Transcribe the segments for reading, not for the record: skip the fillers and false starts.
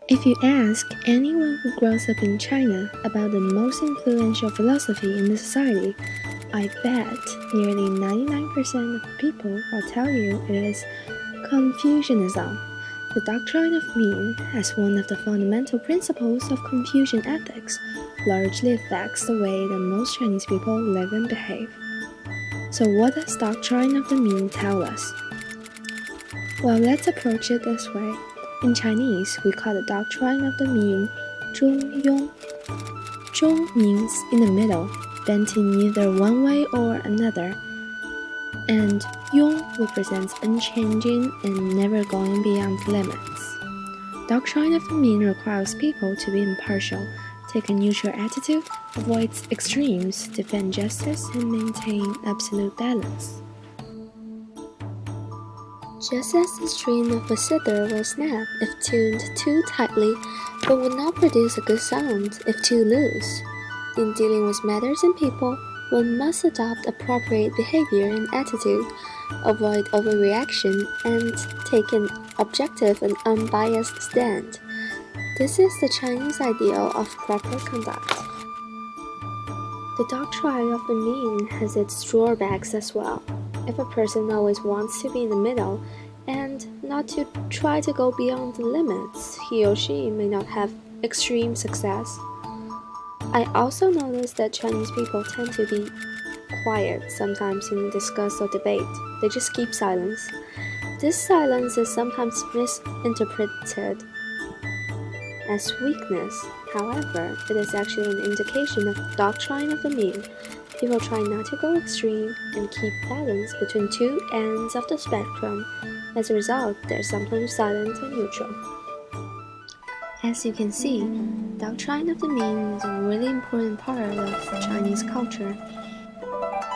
If you ask anyone who grows up in China about the most influential philosophy in the society, I bet nearly 99% of people will tell you it is Confucianism. The doctrine of mean, as one of the fundamental principles of Confucian ethics, largely affects the way that most Chinese people live and behave. So what does doctrine of the mean tell us? Well, let's approach it this way. In Chinese, we call the doctrine of the mean 中庸. 中 means in the middle, bent in neither one way or another, and yong represents unchanging and never going beyond limits. Doctrine of the mean requires people to be impartial, take a neutral attitude, avoid extremes, defend justice, and maintain absolute balance. Just as the string of a zither will snap if tuned too tightly, but will not produce a good sound if too loose. In dealing with matters and people, one must adopt appropriate behavior and attitude, avoid overreaction, and take an objective and unbiased stand. This is the Chinese ideal of proper conduct. The doctrine of the mean has its drawbacks as well. If a person always wants to be in the middle and not to try to go beyond the limits, he or she may not have extreme success. I also noticed that Chinese people tend to be quiet sometimes in discuss or debate. They just keep silence. This silence is sometimes misinterpreted as weakness. However, it is actually an indication of the doctrine of the mean. People try not to go extreme and keep balance between two ends of the spectrum. As a result, they're sometimes silent and neutral. As you can see, doctrine of the mean is a really important part of Chinese culture.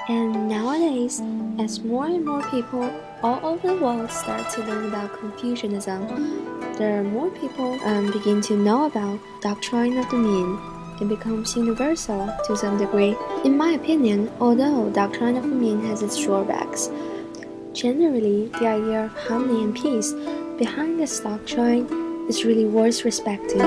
And nowadays, as more and more people all over the world start to learn about Confucianism, there are more people begin to know about doctrine of the mean. It becomes universal to some degree. In my opinion, although doctrine of the mean has its drawbacks, generally the idea of harmony and peace behind this doctrine is really worth respecting.